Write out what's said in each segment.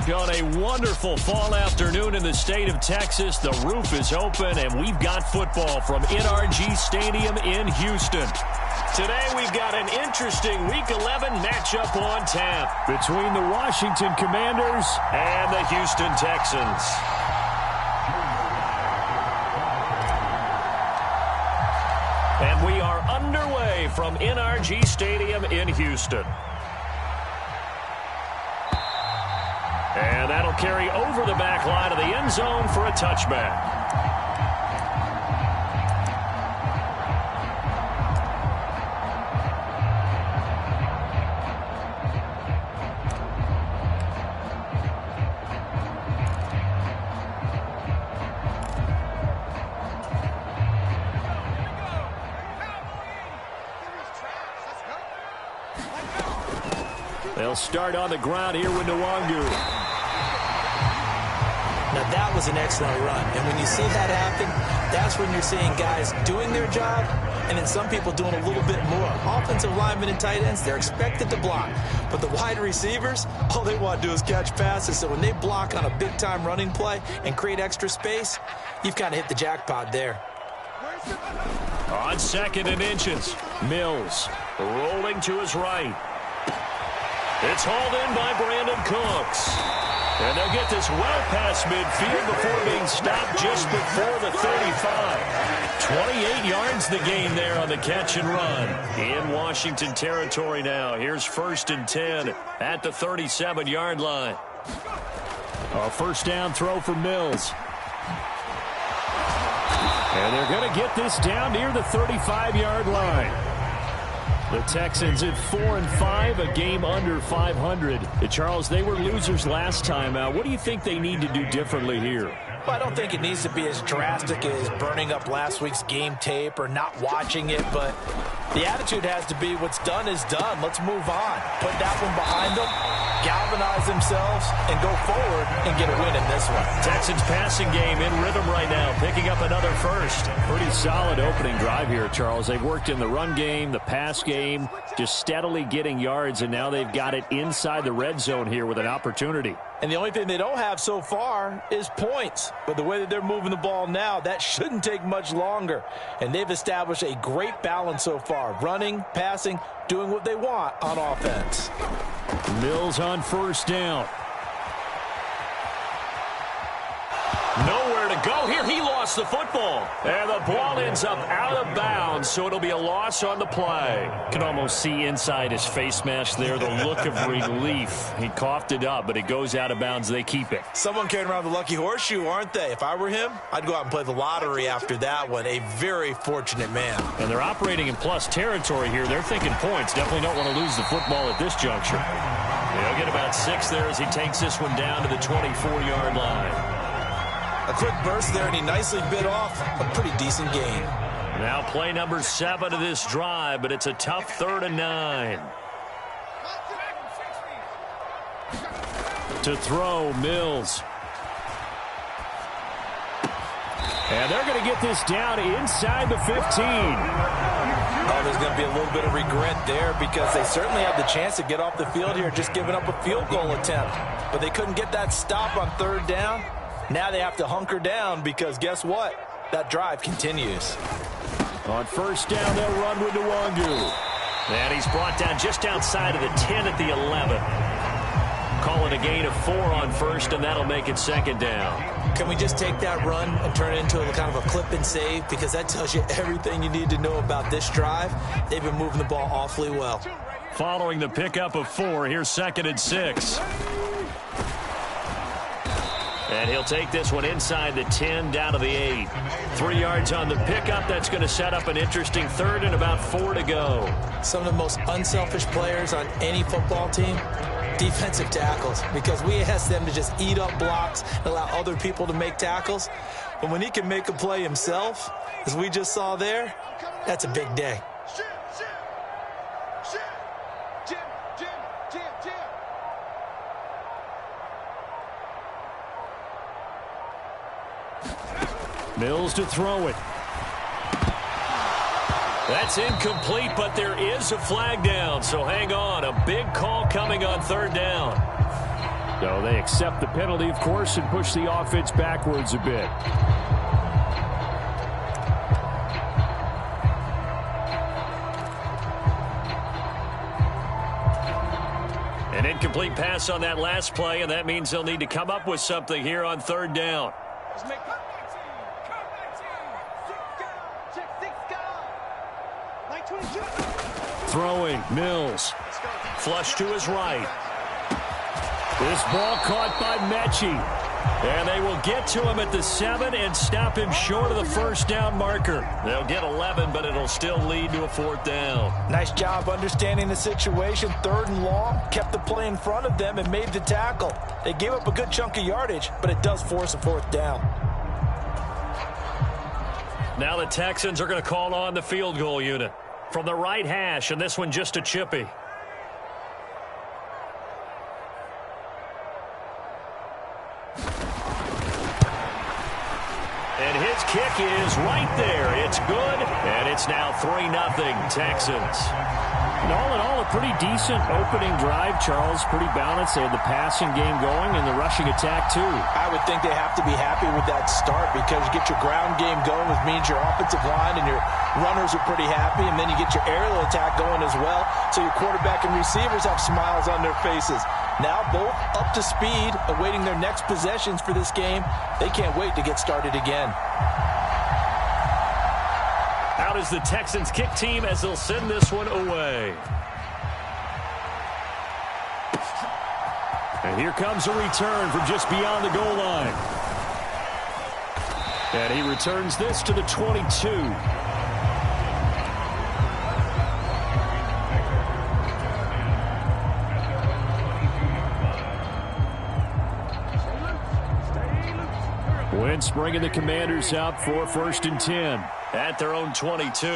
On a wonderful fall afternoon in the state of Texas, the roof is open, and we've got football from NRG Stadium in Houston. Today, we've got an interesting Week 11 matchup on tap between the Washington Commanders and the Houston Texans. And we are underway from NRG Stadium in Houston. And that'll carry over the back line of the end zone for a touchback. They'll start on the ground here with Nwangu. Now, that was an excellent run. And when you see that happen, that's when you're seeing guys doing their job and then some people doing a little bit more. Offensive linemen and tight ends, they're expected to block. But the wide receivers, all they want to do is catch passes. So when they block on a big-time running play and create extra space, you've kind of hit the jackpot there. On 2nd and inches, Mills rolling to his right. It's hauled in by Brandon Cooks. And they'll get this well past midfield before being stopped just before the 35. 28 yards the gain there on the catch and run. In Washington territory now. Here's 1st and 10 at the 37-yard line. A first down throw for Mills. And they're going to get this down near the 35-yard line. The Texans at 4-5, a game under 500. Charles, they were losers last time out. What do you think they need to do differently here? Well, I don't think it needs to be as drastic as burning up last week's game tape or not watching it, but the attitude has to be what's done is done. Let's move on. Put that one behind them, galvanize themselves, and go forward and get a win in this one. Texans passing game in rhythm right now, picking up another first. Pretty solid opening drive here, Charles. They've worked in the run game, the pass game, just steadily getting yards, and now they've got it inside the red zone here with an opportunity. And the only thing they don't have so far is points. But the way that they're moving the ball now, that shouldn't take much longer. And they've established a great balance so far. Running, passing, doing what they want on offense. Mills on first down. Nowhere to go here. He lost the football. And the ball ends up out of bounds, so it'll be a loss on the play. Can almost see inside his face mask there the look of relief. He coughed it up, but it goes out of bounds. They keep it. Someone carrying around the lucky horseshoe, aren't they? If I were him, I'd go out and play the lottery after that one. A very fortunate man. And they're operating in plus territory here. They're thinking points. Definitely don't want to lose the football at this juncture. They'll get about 6 there as he takes this one down to the 24-yard line. A quick burst there, and he nicely bit off a pretty decent gain. Now play number 7 of this drive, but it's a tough 3rd and 9. To throw, Mills. And they're going to get this down inside the 15. Oh, there's going to be a little bit of regret there because they certainly had the chance to get off the field here, just giving up a field goal attempt. But they couldn't get that stop on 3rd down. Now they have to hunker down because guess what? That drive continues. On first down, they'll run with Nwangu. And he's brought down just outside of the 10 at the 11. Calling a gain of 4 on first, and that'll make it 2nd down. Can we just take that run and turn it into a kind of a clip and save? Because that tells you everything you need to know about this drive. They've been moving the ball awfully well. Following the pickup of 4, here's 2nd and 6. And he'll take this one inside the 10 down to the 8. 3 yards on the pickup. That's going to set up an interesting 3rd and about 4 to go. Some of the most unselfish players on any football team, defensive tackles, because we ask them to just eat up blocks and allow other people to make tackles. But when he can make a play himself, as we just saw there, that's a big day. Mills to throw it. That's incomplete, but there is a flag down, so hang on. A big call coming on 3rd down. So they accept the penalty, of course, and push the offense backwards a bit. An incomplete pass on that last play, and that means they'll need to come up with something here on third down. Throwing, Mills. Flush to his right. This ball caught by Mechie. And they will get to him at the 7 and stop him short of the first down marker. They'll get 11, but it'll still lead to a fourth down. Nice job understanding the situation. 3rd and long, kept the play in front of them and made the tackle. They gave up a good chunk of yardage, but it does force a fourth down. Now the Texans are going to call on the field goal unit from the right hash, and this one just a chippy. And his kick is right there. It's good, and it's now 3-0 Texans. And all in all, a pretty decent opening drive, Charles. Pretty balanced. They had the passing game going and the rushing attack, too. I would think they have to be happy with that start because you get your ground game going, which means your offensive line and your runners are pretty happy, and then you get your aerial attack going as well, so your quarterback and receivers have smiles on their faces. Now both up to speed, awaiting their next possessions for this game. They can't wait to get started again. Out is the Texans kick team as they'll send this one away. And here comes a return from just beyond the goal line. And he returns this to the 22. Wentz bringing the Commanders out for 1st and 10 at their own 22.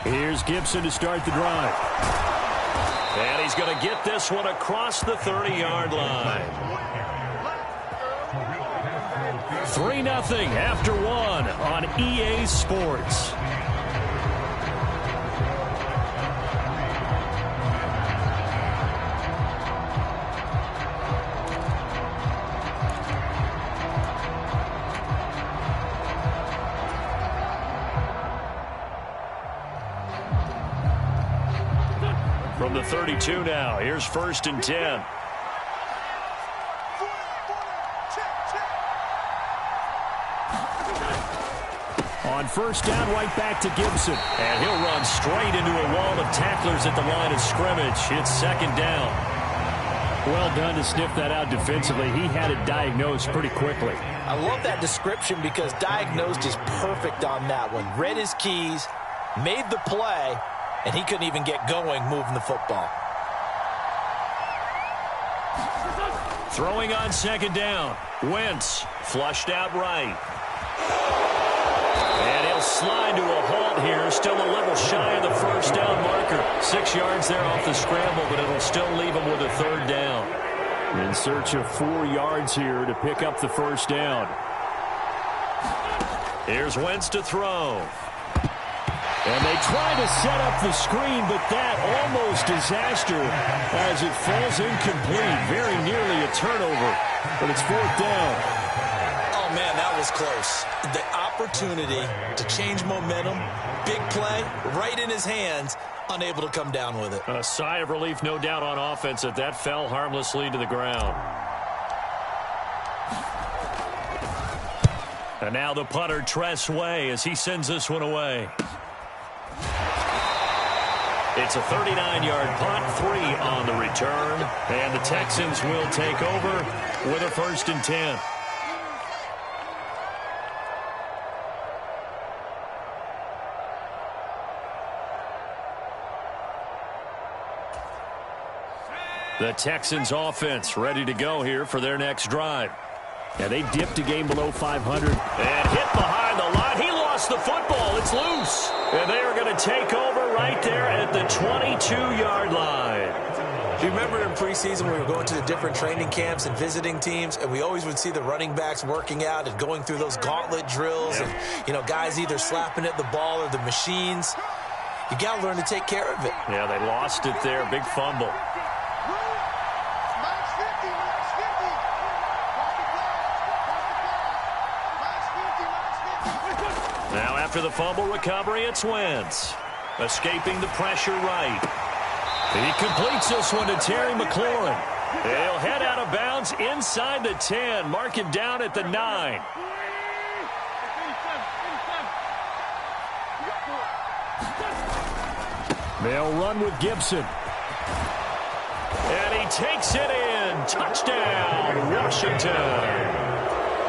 Here's Gibson to start the drive. And he's going to get this one across the 30-yard line. 3-0 after 1 on EA Sports. From the 32 now, here's 1st and 10. On 1st down, right back to Gibson. And he'll run straight into a wall of tacklers at the line of scrimmage. It's 2nd down. Well done to sniff that out defensively. He had it diagnosed pretty quickly. I love that description because diagnosed is perfect on that one. Read his keys, made the play, and he couldn't even get going moving the football. Throwing on 2nd down. Wentz flushed out right. And he'll slide to a halt here. Still a little shy of the 1st down marker. 6 yards there off the scramble, but it'll still leave him with a 3rd down. In search of 4 yards here to pick up the 1st down. Here's Wentz to throw. And they try to set up the screen, but that almost disaster as it falls incomplete. Very nearly a turnover, but it's 4th down. Oh, man, that was close. The opportunity to change momentum, big play, right in his hands, unable to come down with it. A sigh of relief, no doubt, on offense that that fell harmlessly to the ground. And now the punter, Tress Way, as he sends this one away. It's a 39-yard punt, 3 on the return, and the Texans will take over with a 1st and 10. The Texans offense ready to go here for their next drive. And they dipped a game below 500. And hit behind the line. He lost the football. It's loose. And they are going to take over right there at the 22-yard line. Do you remember in preseason we were going to the different training camps and visiting teams, and we always would see the running backs working out and going through those gauntlet drills, and, you know, guys either slapping at the ball or the machines. You got to learn to take care of it. Yeah, they lost it there. Big fumble. Now after the fumble recovery, it's Wentz. Escaping the pressure right. He completes this one to Terry McLaurin. He'll head out of bounds inside the 10. Mark him down at the 9. They'll run with Gibson. And he takes it in. Touchdown, Washington.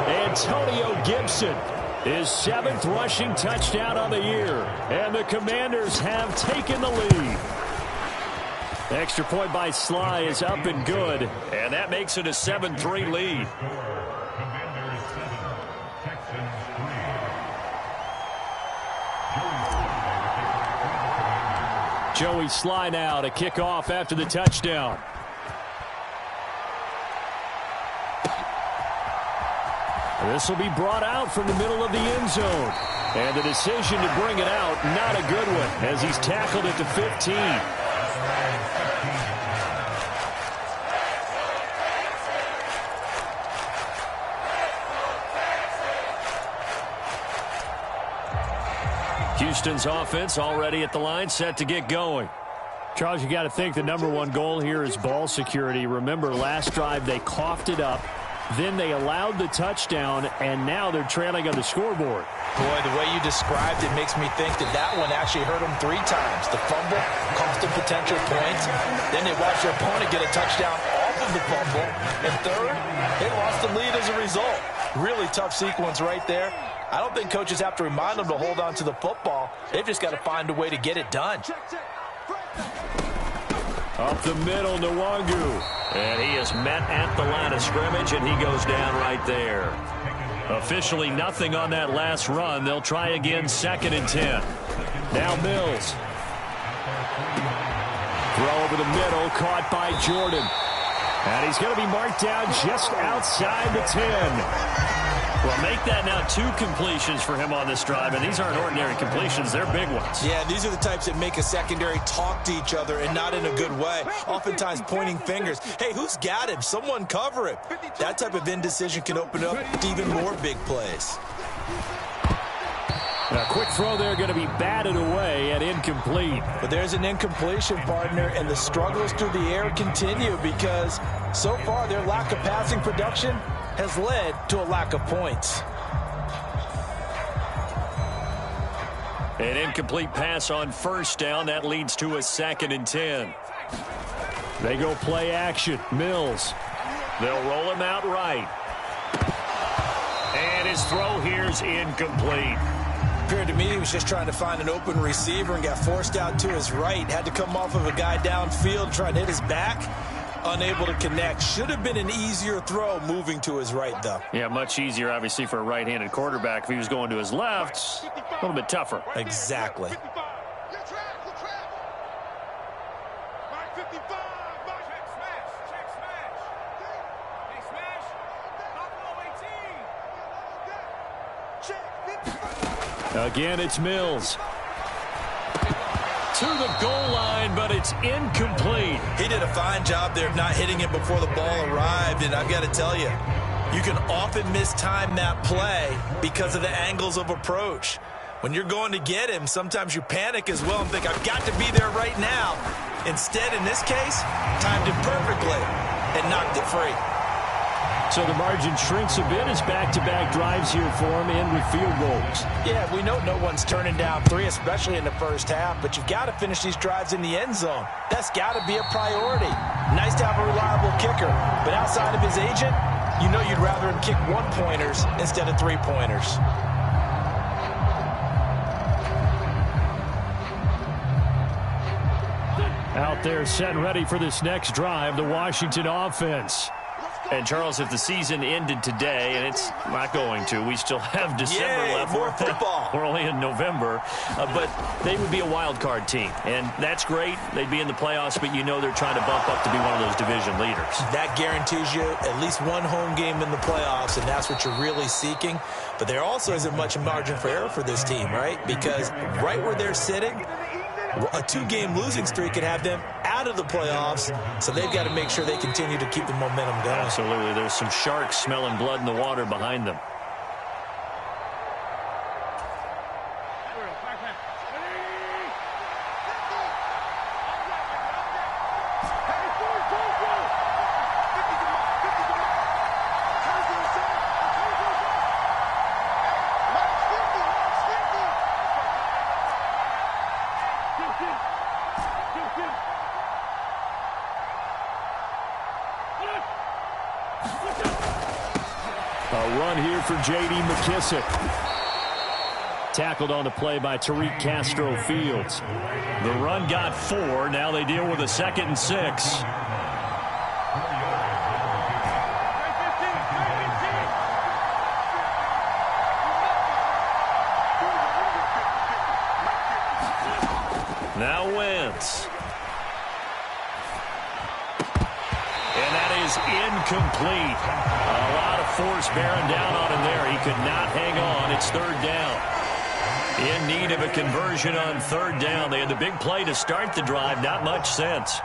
Antonio Gibson, his 7th rushing touchdown on the year. And the Commanders have taken the lead. Extra point by Sly is up and good. And that makes it a 7-3 lead. Joey Sly now to kick off after the touchdown. This will be brought out from the middle of the end zone. And the decision to bring it out, not a good one, as he's tackled at the 15. Houston's offense already at the line, set to get going. Charles, you got to think the #1 goal here is ball security. Remember, last drive they coughed it up, then they allowed the touchdown, and now they're trailing on the scoreboard. Boy, the way you described it makes me think that one actually hurt them 3 times. The fumble cost them potential points. Then they watched their opponent get a touchdown off of the fumble. And third, they lost the lead as a result. Really tough sequence right there. I don't think coaches have to remind them to hold on to the football. They've just got to find a way to get it done. Up the middle, Nwangu. And he is met at the line of scrimmage, and he goes down right there. Officially nothing on that last run. They'll try again, 2nd and 10. Now Mills. Throw over the middle, caught by Jordan. And he's going to be marked down just outside the 10. Well, make that now 2 completions for him on this drive, and these aren't ordinary completions. They're big ones. Yeah, these are the types that make a secondary talk to each other, and not in a good way. Oftentimes pointing fingers. Hey, who's got him? Someone cover him. That type of indecision can open up to even more big plays. A quick throw there going to be batted away and incomplete. But there's an incompletion, partner, and the struggles through the air continue because so far their lack of passing production has led to a lack of points. An incomplete pass on 1st down. That leads to a 2nd and 10. They go play action. Mills. They'll roll him out right. And his throw here's incomplete. Appeared to me he was just trying to find an open receiver and got forced out to his right. Had to come off of a guy downfield trying to hit his back. Unable to connect. Should have been an easier throw moving to his right, though. Yeah, much easier, obviously, for a right-handed quarterback. If he was going to his left, a little bit tougher. Exactly. Again, it's Mills. To the goal line, but it's incomplete. He did a fine job there of not hitting it before the ball arrived, and I've got to tell you, you can often mistime that play because of the angles of approach. When you're going to get him, sometimes you panic as well and think, I've got to be there right now. Instead, in this case, timed it perfectly and knocked it free. So the margin shrinks a bit as back-to-back drives here for him in with field goals. Yeah, we know no one's turning down 3, especially in the first half, but you've got to finish these drives in the end zone. That's got to be a priority. Nice to have a reliable kicker, but outside of his agent, you know you'd rather him kick 1-pointers instead of 3-pointers. Out there set and ready for this next drive, the Washington offense. And, Charles, if the season ended today, and it's not going to, we still have December left. More football. We're only in November. But they would be a wild card team. And that's great. They'd be in the playoffs, but you know they're trying to bump up to be one of those division leaders. That guarantees you at least one home game in the playoffs, and that's what you're really seeking. But there also isn't much margin for error for this team, right? Because right where they're sitting, A 2-game losing streak could have them out of the playoffs, so they've got to make sure they continue to keep the momentum going. Absolutely. There's some sharks smelling blood in the water behind them. A run here for J.D. McKissick. Tackled on the play by Tariq Castro-Fields. The run got 4. Now they deal with a 2nd and 6. Now Wentz. And that is incomplete. A lot of force bearing down on him there. He could not hang on. It's 3rd down. In need of a conversion on 3rd down. They had the big play to start the drive. Not much sense.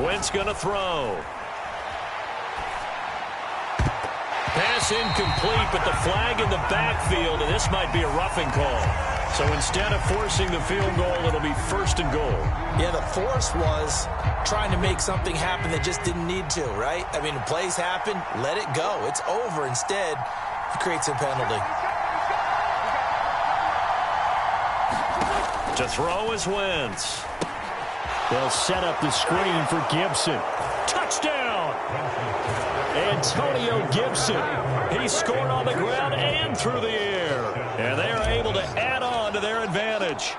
Wentz going to throw. Pass incomplete, but the flag in the backfield, and this might be a roughing call. So instead of forcing the field goal, it'll be 1st and goal. Yeah, the force was trying to make something happen that just didn't need to, right? I mean, the plays happen, let it go. It's over. Instead, it creates a penalty. To throw is Wentz. They'll set up the screen for Gibson. Touchdown! Antonio Gibson. He scored on the ground and through the air. And they are able to add on to their advantage.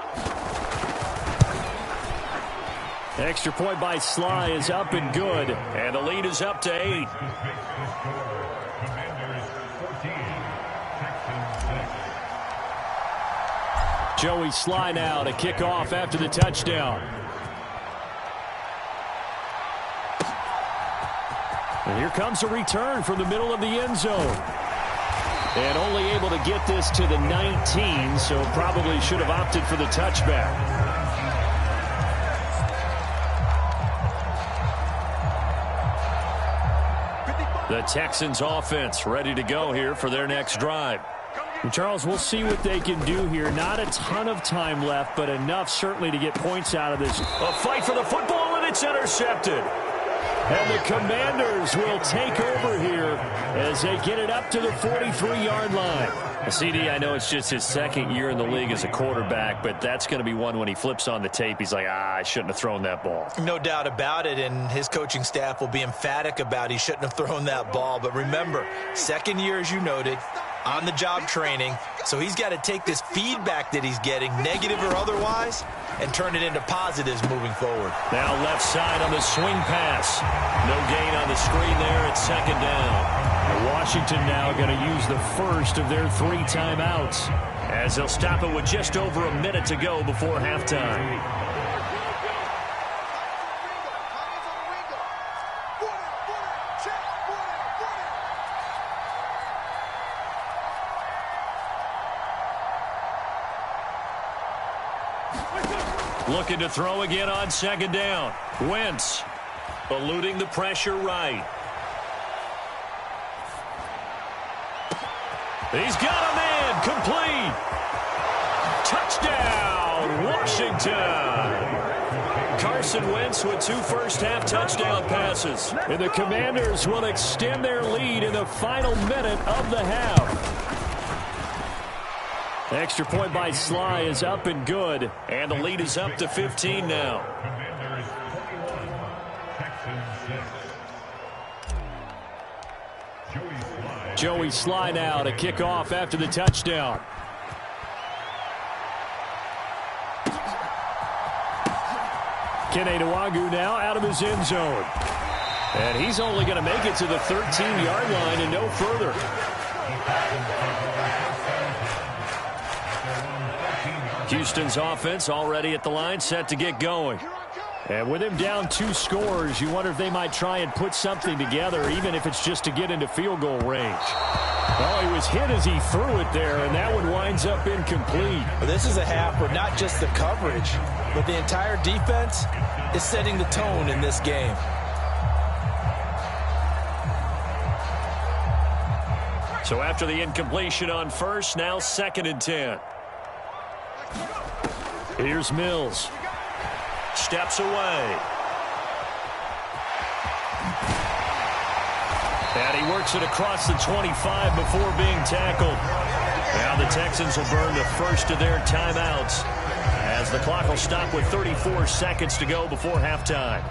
Extra point by Sly is up and good. And the lead is up to 8. Joey Sly now to kick off after the touchdown. And here comes a return from the middle of the end zone. And only able to get this to the 19, so probably should have opted for the touchback. The Texans offense ready to go here for their next drive. And Charles, we'll see what they can do here. Not a ton of time left, but enough certainly to get points out of this. A fight for the football, and it's intercepted. And the Commanders will take over here as they get it up to the 43-yard line. CD, I know it's just his 2nd year in the league as a quarterback, but that's going to be one when he flips on the tape. He's like, I shouldn't have thrown that ball. No doubt about it, and his coaching staff will be emphatic about he shouldn't have thrown that ball. But remember, 2nd year, as you noted, on-the-job training, so he's got to take this feedback that he's getting, negative or otherwise, and turn it into positives moving forward. Now left side on the swing pass. No gain on the screen there. It's 2nd down. And Washington now going to use the first of their 3 timeouts, as they'll stop it with just over a minute to go before halftime. Looking to throw again on 2nd down. Wentz eluding the pressure right. He's got a man complete. Touchdown, Washington. Carson Wentz with 2 first-half touchdown passes. And the Commanders will extend their lead in the final minute of the half. Extra point by Sly is up and good. And the lead is up to 15 now. Joey Sly now to kick off after the touchdown. Kene Nwangwu now out of his end zone. And he's only going to make it to the 13-yard line and no further. Houston's offense already at the line, set to get going. And with him down 2 scores, you wonder if they might try and put something together, even if it's just to get into field goal range. Oh, he was hit as he threw it there, and that one winds up incomplete. Well, this is a half where not just the coverage, but the entire defense is setting the tone in this game. So after the incompletion on first, now 2nd and 10. Here's Mills. Steps away. And he works it across the 25 before being tackled. Now the Texans will burn the first of their timeouts as the clock will stop with 34 seconds to go before halftime.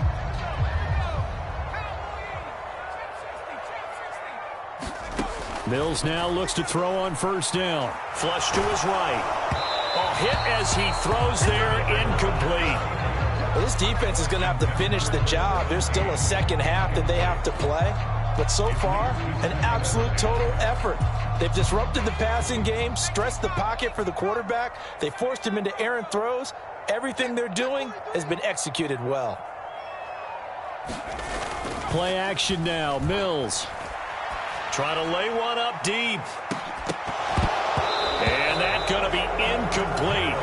Mills now looks to throw on first down. Flush to his right. A hit as he throws there, incomplete. Well, this defense is going to have to finish the job. There's still a second half that they have to play. But so far, an absolute total effort. They've disrupted the passing game, stressed the pocket for the quarterback. They forced him into errant throws. Everything they're doing has been executed well. Play action now. Mills. Trying to lay one up deep. And that's going to be incomplete.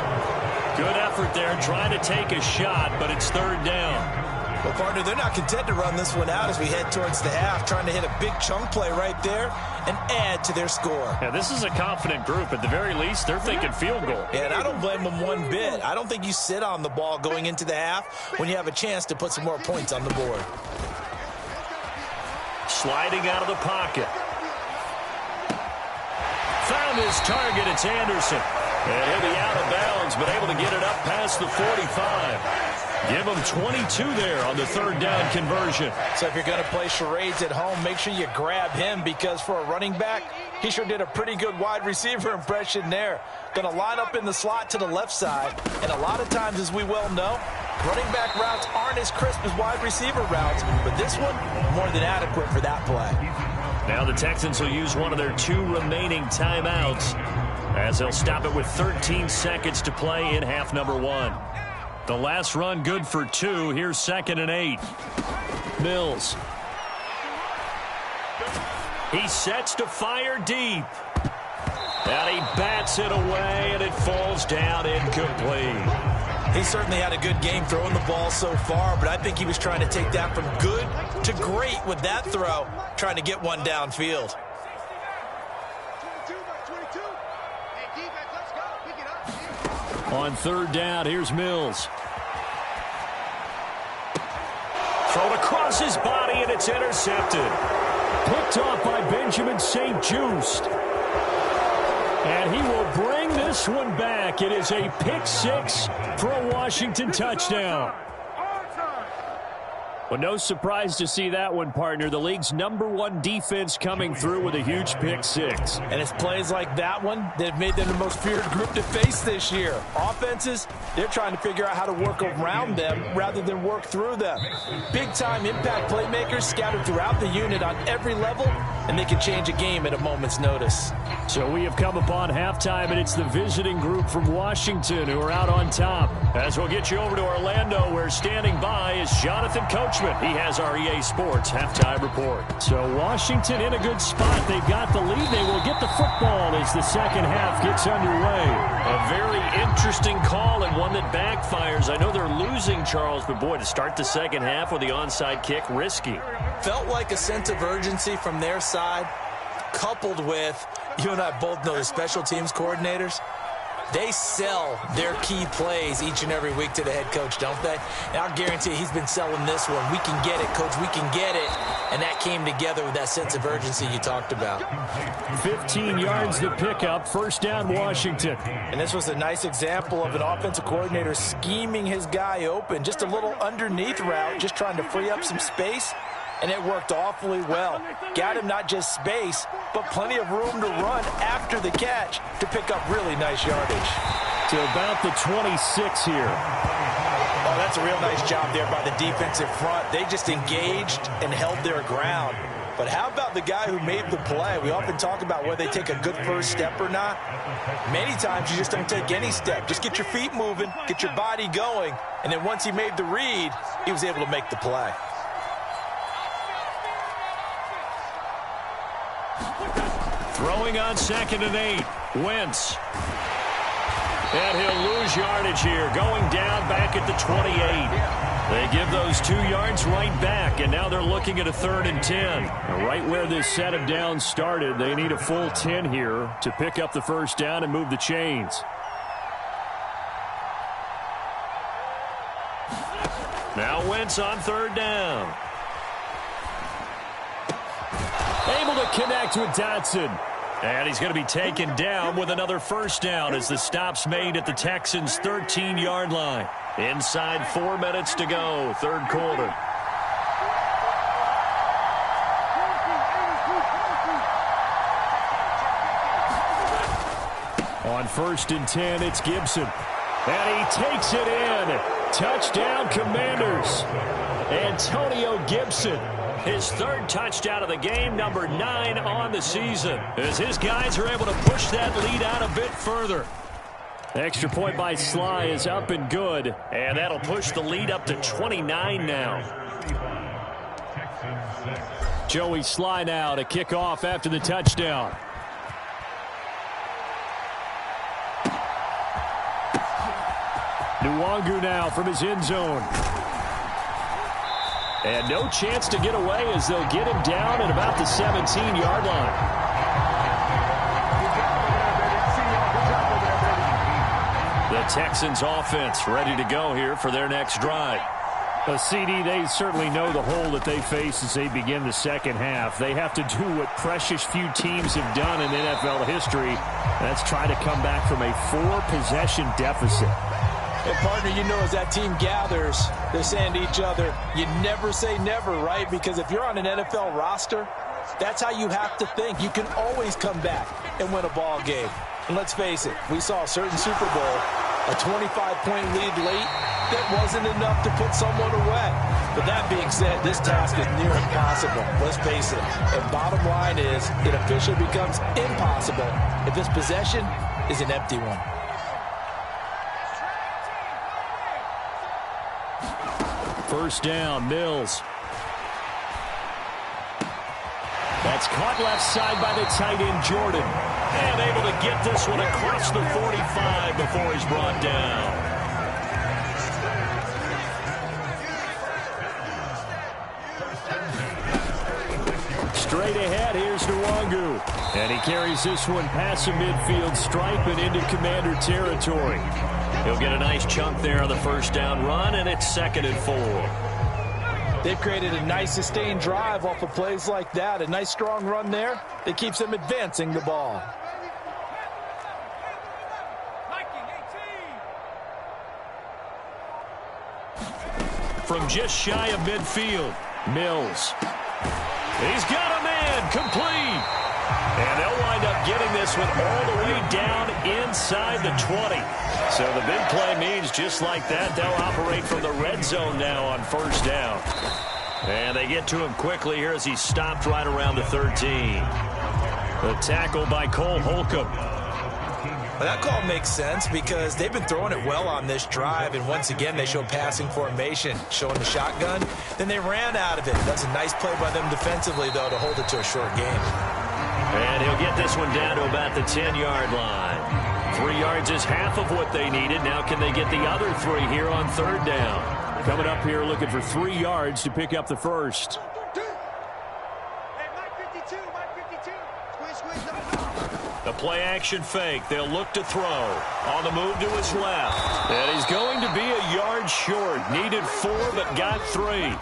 Good effort there, trying to take a shot, but it's 3rd down. Well, partner, they're not content to run this one out as we head towards the half, trying to hit a big chunk play right there and add to their score. Yeah, this is a confident group. At the very least, they're thinking field goal. Yeah, and I don't blame them one bit. I don't think you sit on the ball going into the half when you have a chance to put some more points on the board. Sliding out of the pocket. Found his target. It's Anderson. And he'll be out of bounds, but able to get it up past the 45. Give him 22 there on the 3rd down conversion. So if you're going to play charades at home, make sure you grab him, because for a running back, he sure did a pretty good wide receiver impression there. Going to line up in the slot to the left side. And a lot of times, as we well know, running back routes aren't as crisp as wide receiver routes, but this one, more than adequate for that play. Now the Texans will use one of their 2 remaining timeouts as they'll stop it with 13 seconds to play in half number 1. The last run good for 2. Here's 2nd and 8. Mills. He sets to fire deep. And he bats it away, and it falls down incomplete. He certainly had a good game throwing the ball so far, but I think he was trying to take that from good to great with that throw, trying to get one downfield. On 3rd down, here's Mills. Thrown across his body, and it's intercepted. Picked off by Benjamin St-Juste. And he will bring this one back. It is a pick 6 for a Washington touchdown. Well, no surprise to see that one, partner. The league's #1 defense coming through with a huge pick 6. And it's plays like that one that have made them the most feared group to face this year. Offenses, they're trying to figure out how to work around them rather than work through them. Big-time impact playmakers scattered throughout the unit on every level, and they can change a game at a moment's notice. So we have come upon halftime, and it's the visiting group from Washington who are out on top. As we'll get you over to Orlando, where standing by is Jonathan Coachman. He has our EA Sports halftime report. So Washington in a good spot. They've got the lead. They will get the football as the second half gets underway. A very interesting call and one that backfires. I know they're losing, Charles, but boy, to start the second half with the onside kick, risky. Felt like a sense of urgency from their side, coupled with, you and I both know the special teams coordinators. They sell their key plays each and every week to the head coach, don't they? And I'll guarantee he's been selling this one. We can get it, coach. We can get it. And that came together with that sense of urgency you talked about. 15 yards to pick up. First down, Washington. And this was a nice example of an offensive coordinator scheming his guy open. Just a little underneath route, just trying to free up some space. And it worked awfully well. Got him not just space, but plenty of room to run after the catch to pick up really nice yardage. To about the 26 here. Oh, that's a real nice job there by the defensive front. They just engaged and held their ground. But how about the guy who made the play? We often talk about whether they take a good first step or not. Many times you just don't take any step. Just get your feet moving, get your body going, and then once he made the read, he was able to make the play. Throwing on 2nd and 8. Wentz. And he'll lose yardage here, going down back at the 28. They give those 2 yards right back, and now they're looking at a 3rd and 10. Right where this set of downs started, they need a full 10 here to pick up the first down and move the chains. Now Wentz on 3rd down. Able to connect with Dotson. And he's going to be taken down with another first down as the stop's made at the Texans' 13-yard line. Inside 4 minutes to go, 3rd quarter. On 1st and 10, it's Gibson. And he takes it in. Touchdown, Commanders. Antonio Gibson. His 3rd touchdown of the game, number 9 on the season, as his guys are able to push that lead out a bit further. Extra point by Sly is up and good. And that'll push the lead up to 29 now. Joey Sly now to kick off after the touchdown. Nwangu now from his end zone. And no chance to get away as they'll get him down at about the 17-yard line. The Texans offense ready to go here for their next drive. CD, they certainly know the hole that they face as they begin the second half. They have to do what precious few teams have done in NFL history. That's try to come back from a 4-possession deficit. And, partner, you know as that team gathers, they're saying to each other, you never say never, right? Because if you're on an NFL roster, that's how you have to think. You can always come back and win a ball game. And let's face it, we saw a certain Super Bowl, a 25-point lead late, that wasn't enough to put someone away. But that being said, this task is near impossible. Let's face it. And bottom line is, it officially becomes impossible if this possession is an empty one. First down, Mills. That's caught left side by the tight end, Jordan. And able to get this one across the 45 before he's brought down. Straight ahead, here's Nwangu. And he carries this one past the midfield stripe and into Commander territory. He'll get a nice chunk there on the first down run, and it's 2nd and 4. They've created a nice sustained drive off of plays like that. A nice strong run there that keeps them advancing the ball. From just shy of midfield, Mills. He's got a man, complete. And they'll wind up getting this one all the way down inside the 20. So the big play means just like that, they'll operate from the red zone now on first down. And they get to him quickly here as he stopped right around the 13. The tackle by Cole Holcomb. Well, that call makes sense because they've been throwing it well on this drive, and once again they show passing formation, showing the shotgun. Then they ran out of it. That's a nice play by them defensively, though, to hold it to a short game. And he'll get this one down to about the 10-yard line. 3 yards is half of what they needed. Now can they get the other 3 here on third down? Coming up here looking for 3 yards to pick up the first. The play-action fake. They'll look to throw. On the move to his left. And he's going to be a yard short. Needed 4, but got 3.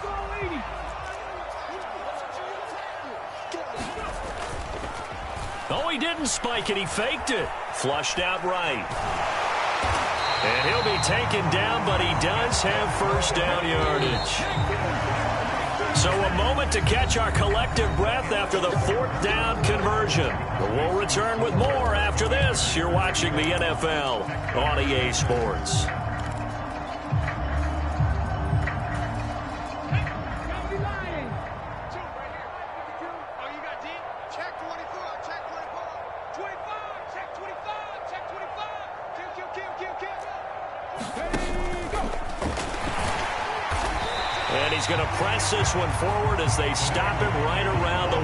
Oh, he didn't spike it. He faked it. Flushed out right. And he'll be taken down, but he does have first down yardage. So a moment to catch our collective breath after the 4th down conversion. But we'll return with more after this. You're watching the NFL on EA Sports. he's going to press this one forward as they stop him right around the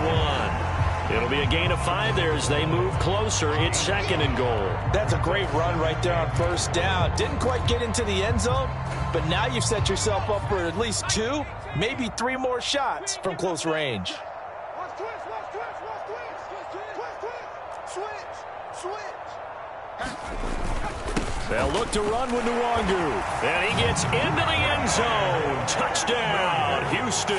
1. It'll be a gain of 5 there as they move closer. It's 2nd and goal. That's a great run right there on 1st down. Didn't quite get into the end zone, but now you've set yourself up for at least 2, maybe 3 more shots from close range. They'll look to run with Nwangu. And he gets into the end zone. Touchdown, Houston.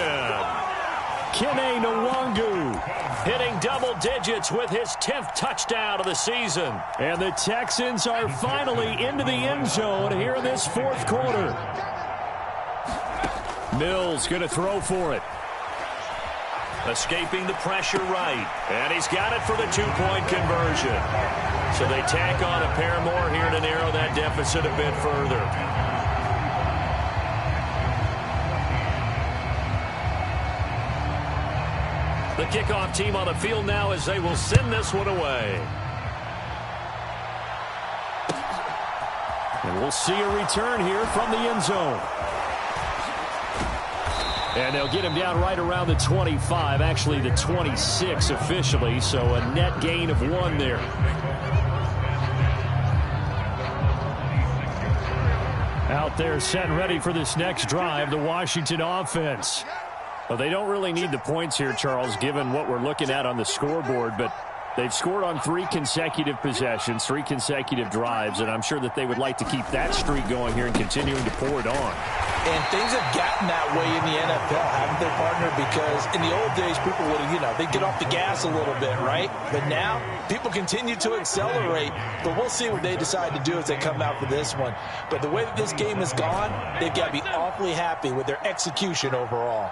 Kene Nwangu hitting double digits with his 10th touchdown of the season. And the Texans are finally into the end zone here in this 4th quarter. Mills going to throw for it. Escaping the pressure right. And he's got it for the 2-point conversion. So they tack on a pair more here to narrow that deficit a bit further. The kickoff team on the field now as they will send this one away. And we'll see a return here from the end zone. And they'll get him down right around the 25, actually the 26 officially, so a net gain of 1 there. Out there set and ready for this next drive, the Washington offense. Well, they don't really need the points here, Charles, given what we're looking at on the scoreboard, but they've scored on 3 consecutive possessions, 3 consecutive drives, and I'm sure that they would like to keep that streak going here and continuing to pour it on. And things have gotten that way in the NFL, haven't they, partner? Because in the old days, people would have, they'd get off the gas a little bit, right? But now, people continue to accelerate. But we'll see what they decide to do as they come out for this one. But the way that this game has gone, they've got to be awfully happy with their execution overall.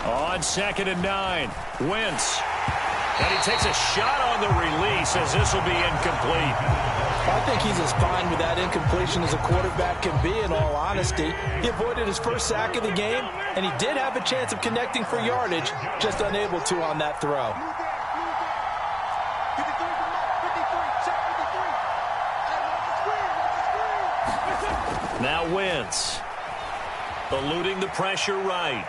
On 2nd and 9, Wentz. And he takes a shot on the release as this will be incomplete. I think he's as fine with that incompletion as a quarterback can be, in all honesty. He avoided his first sack of the game, and he did have a chance of connecting for yardage, just unable to on that throw. Now Wentz. Eluding the pressure right.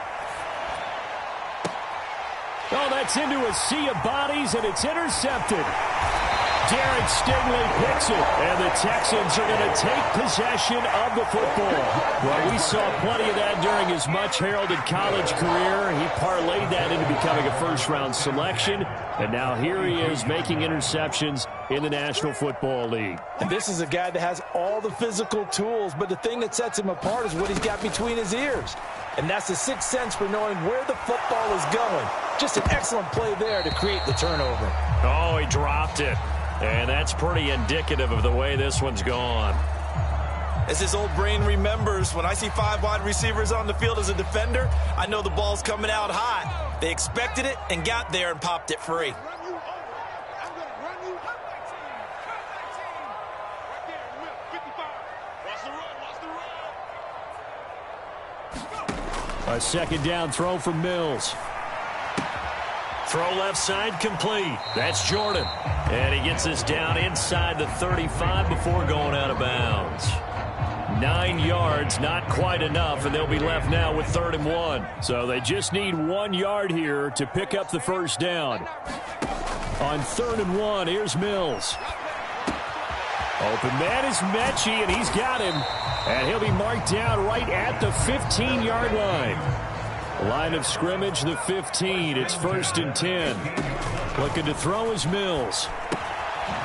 Oh, that's into a sea of bodies, and it's intercepted. Derek Stingley picks it, and the Texans are going to take possession of the football. Well, we saw plenty of that during his much-heralded college career. He parlayed that into becoming a first-round selection, and now here he is making interceptions in the National Football League. And this is a guy that has all the physical tools, but the thing that sets him apart is what he's got between his ears. And that's the sixth sense for knowing where the football is going. Just an excellent play there to create the turnover. Oh, he dropped it. And that's pretty indicative of the way this one's gone. As his old brain remembers, when I see 5 wide receivers on the field as a defender, I know the ball's coming out hot. They expected it and got there and popped it free. A second down throw from Mills. Throw left side complete. That's Jordan. And he gets this down inside the 35 before going out of bounds. 9 yards, not quite enough, and they'll be left now with 3rd and 1. So they just need 1 yard here to pick up the first down. On 3rd and 1, here's Mills. Open man is Mechie, and he's got him. And he'll be marked down right at the 15-yard line. Line of scrimmage, the 15. It's 1st and 10. Looking to throw is Mills.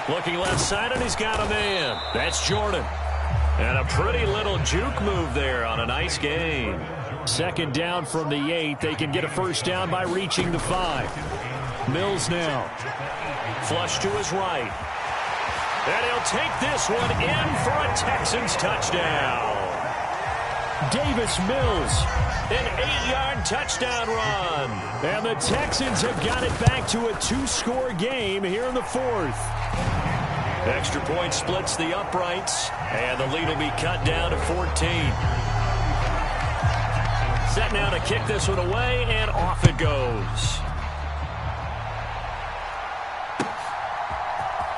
Looking left side, and he's got a man. That's Jordan. And a pretty little juke move there on a nice gain. Second down from the 8. They can get a first down by reaching the 5. Mills now. Flush to his right. And he'll take this one in for a Texans touchdown. Davis Mills. An 8-yard touchdown run. And the Texans have got it back to a 2-score game here in the 4th. Extra point splits the uprights, and the lead will be cut down to 14. Set now to kick this one away, and off it goes.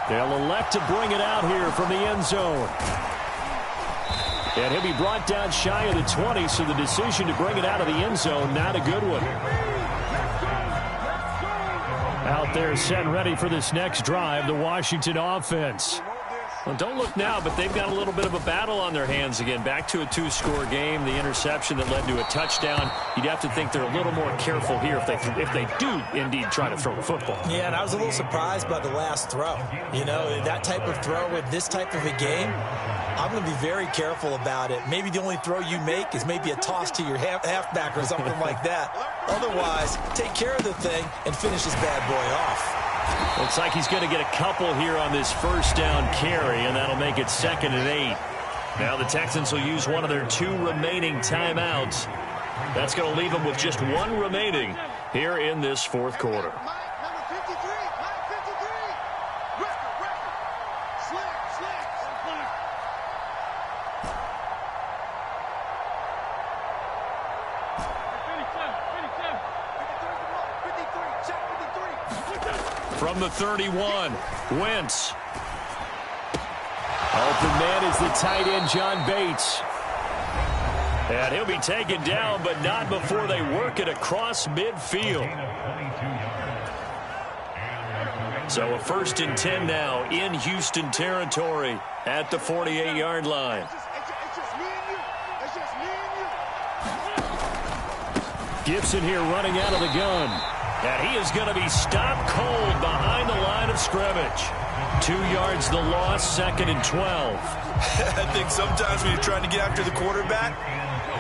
They'll elect to bring it out here from the end zone. And he'll be brought down shy of the 20, so the decision to bring it out of the end zone, not a good one. Out there set and ready for this next drive, the Washington offense. Well, don't look now, but they've got a little bit of a battle on their hands again. Back to a two-score game, the interception that led to a touchdown. You'd have to think they're a little more careful here if they do indeed try to throw the football. Yeah, and I was a little surprised by the last throw. You know, that type of throw with this type of a game, I'm going to be very careful about it. Maybe the only throw you make is maybe a toss to your halfback or something like that. Otherwise, take care of the thing and finish this bad boy off. Looks like he's going to get a couple here on this first down carry, and that'll make it 2nd and 8. Now the Texans will use one of their 2 remaining timeouts. That's going to leave them with just 1 remaining here in this 4th quarter. From the 31, Wentz. Open man is the tight end, John Bates. And he'll be taken down, but not before they work it across midfield. So a 1st and 10 now in Houston territory at the 48-yard line. Gibson here running out of the gun. And he is going to be stopped cold behind the line of scrimmage. 2 yards the loss, 2nd and 12. I think sometimes when you're trying to get after the quarterback,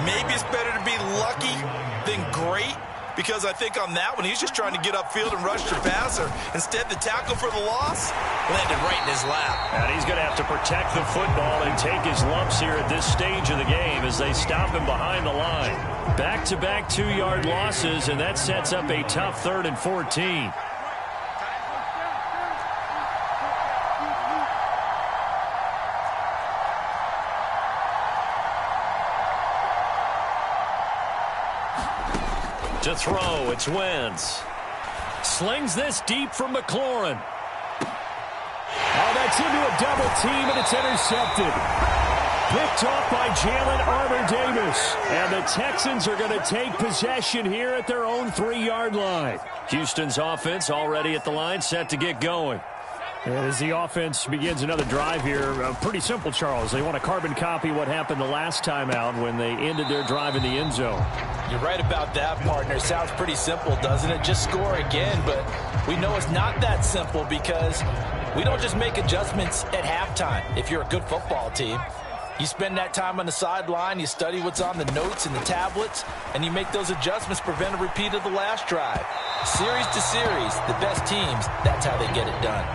maybe it's better to be lucky than great. Because I think on that one, he's just trying to get upfield and rush the passer. Instead, the tackle for the loss landed right in his lap. And he's going to have to protect the football and take his lumps here at this stage of the game as they stop him behind the line. Back-to-back 2-yard losses, and that sets up a tough 3rd and 14. To throw, it's Wentz. Slings this deep from McLaurin. Oh, that's into a double team, and it's intercepted. Picked off by Jalen Armour-Davis. And the Texans are going to take possession here at their own 3-yard line. Houston's offense already at the line, set to get going. And as the offense begins another drive here, pretty simple, Charles. They want to carbon copy what happened the last time out when they ended their drive in the end zone. You're right about that, partner. Sounds pretty simple, doesn't it? Just score again, but we know it's not that simple because we don't just make adjustments at halftime. If you're a good football team, you spend that time on the sideline, you study what's on the notes and the tablets, and you make those adjustments, prevent a repeat of the last drive. Series to series, the best teams, that's how they get it done.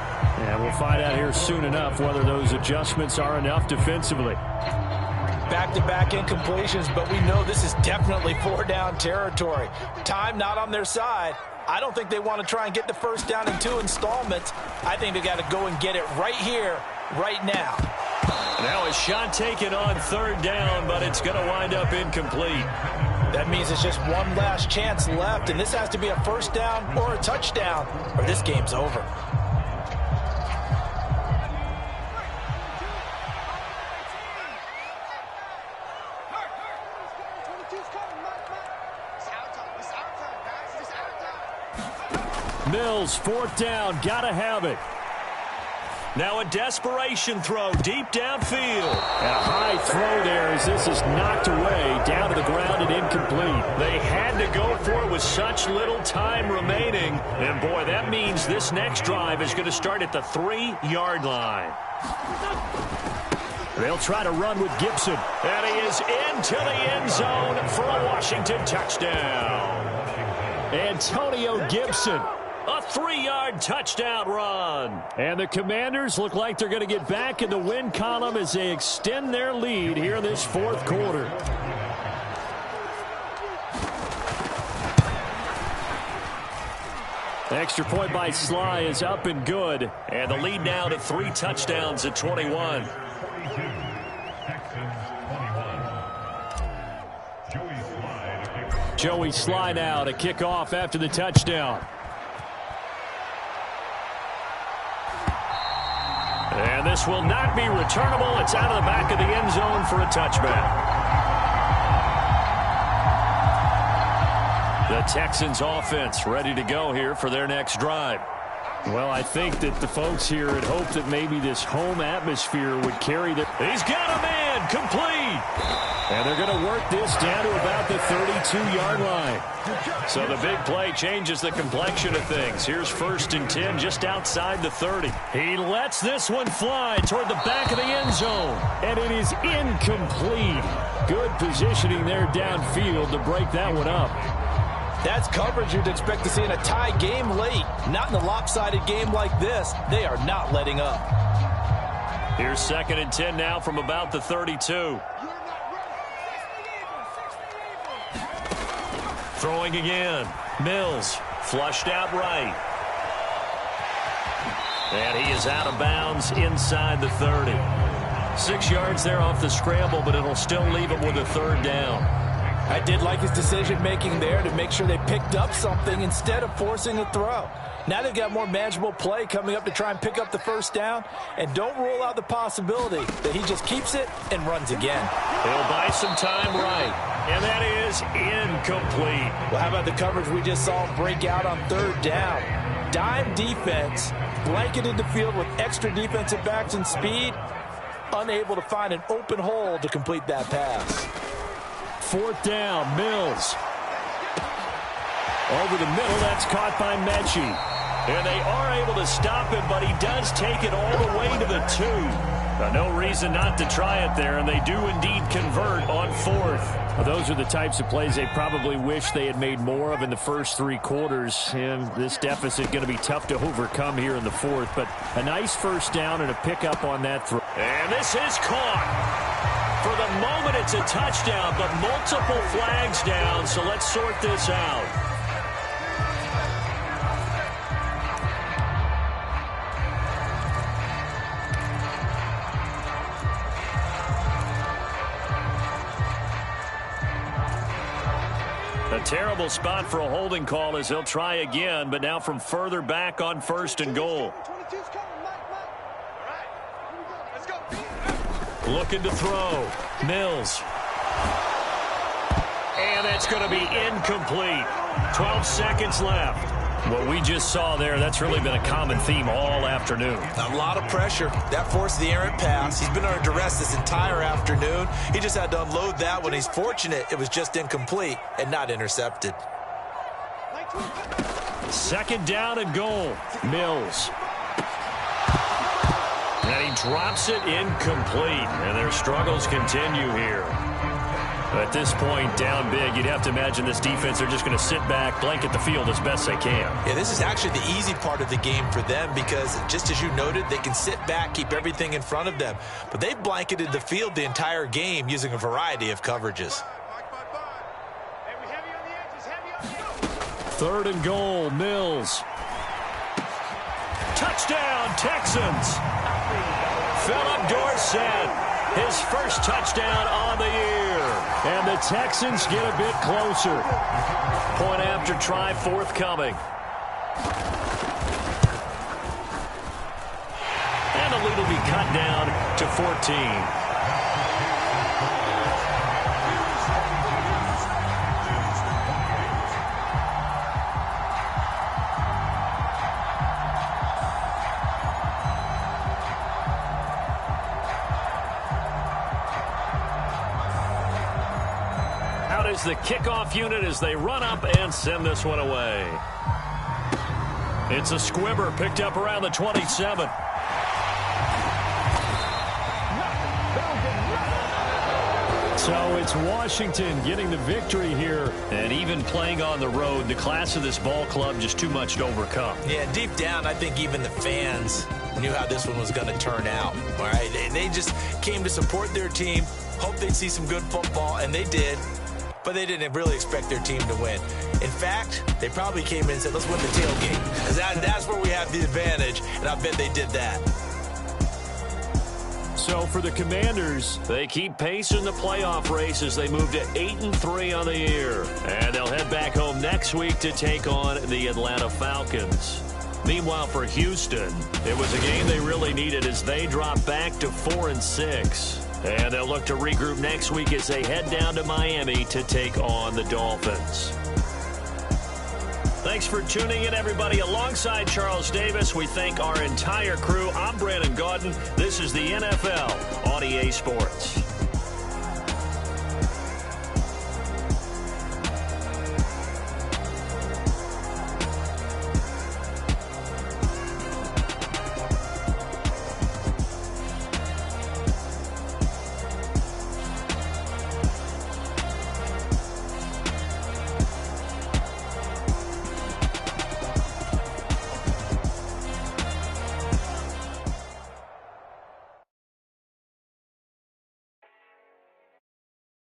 And we'll find out here soon enough whether those adjustments are enough defensively. Back-to-back incompletions, but we know this is definitely 4-down territory. Time not on their side. I don't think they want to try and get the first down in 2 installments. I think they got to go and get it right here, right now. Now a shot taken on 3rd down, but it's going to wind up incomplete. That means it's just one last chance left, and this has to be a first down or a touchdown, or this game's over. Mills, 4th down, gotta have it. Now a desperation throw deep downfield. And a high throw there as this is knocked away down to the ground and incomplete. They had to go for it with such little time remaining. And boy, that means this next drive is going to start at the 3-yard line. They'll try to run with Gibson. And he is into the end zone for a Washington touchdown. Antonio Gibson. A 3-yard touchdown run. And the Commanders look like they're going to get back in the win column as they extend their lead here in this 4th quarter. Extra point by Sly is up and good. And the lead now to 3 touchdowns at 21. Joey Sly now to kick off after the touchdown. And this will not be returnable. It's out of the back of the end zone for a touchback. The Texans offense ready to go here for their next drive. Well, I think that the folks here had hoped that maybe this home atmosphere would carry the... He's got a man, complete. And they're going to work this down to about the 32-yard line. So the big play changes the complexion of things. Here's 1st and 10 just outside the 30. He lets this one fly toward the back of the end zone. And it is incomplete. Good positioning there downfield to break that one up. That's coverage you'd expect to see in a tie game late. Not in a lopsided game like this. They are not letting up. Here's 2nd and 10 now from about the 32. Throwing again. Mills flushed out right. And he is out of bounds inside the 30. 6 yards there off the scramble, but it'll still leave him with a 3rd down. I did like his decision-making there to make sure they picked up something instead of forcing a throw. Now they've got more manageable play coming up to try and pick up the 1st down. And don't rule out the possibility that he just keeps it and runs again. He'll buy some time right. And that is incomplete. Well, how about the coverage we just saw break out on 3rd down? Dime defense, blanketed the field with extra defensive backs and speed. Unable to find an open hole to complete that pass. 4th down, Mills. Over the middle, that's caught by Mechie. And they are able to stop him, but he does take it all the way to the 2. No reason not to try it there, and they do indeed convert on 4th. Well, those are the types of plays they probably wish they had made more of in the first 3 quarters. And this deficit going to be tough to overcome here in the 4th. But a nice 1st down and a pickup on that throw. And this is caught. For the moment, it's a touchdown, but multiple flags down, so let's sort this out. A terrible spot for a holding call as he'll try again, but now from further back on 1st and goal. Looking to throw. Mills. And that's going to be incomplete. 12 seconds left. What we just saw there, that's really been a common theme all afternoon. A lot of pressure. That forced the errant pass. He's been under duress this entire afternoon. He just had to unload that one. He's fortunate it was just incomplete and not intercepted. 2nd down and goal. Mills. And he drops it incomplete. And their struggles continue here. At this point, down big, you'd have to imagine this defense, they're just going to sit back, blanket the field as best they can. Yeah, this is actually the easy part of the game for them because, just as you noted, they can sit back, keep everything in front of them. But they've blanketed the field the entire game using a variety of coverages. 3rd and goal, Mills. Touchdown, Texans. Philip Dorsett, his 1st touchdown on the year. And the Texans get a bit closer. Point after try forthcoming. And the lead will be cut down to 14. The kickoff unit as they run up and send this one away. It's a squibber picked up around the 27. So it's Washington getting the victory here. And even playing on the road, the class of this ball club just too much to overcome. Yeah, deep down, I think even the fans knew how this one was going to turn out. All right, they just came to support their team, hoped they'd see some good football, and they did. But they didn't really expect their team to win. In fact, they probably came in and said, let's win the tailgate. That's where we have the advantage, and I bet they did that. So for the Commanders, they keep pace in the playoff race as they move to 8-3 on the year. And they'll head back home next week to take on the Atlanta Falcons. Meanwhile, for Houston, it was a game they really needed as they dropped back to 4-6. And they'll look to regroup next week as they head down to Miami to take on the Dolphins. Thanks for tuning in, everybody. Alongside Charles Davis, we thank our entire crew. I'm Brandon Gaudin. This is the NFL on EA Sports.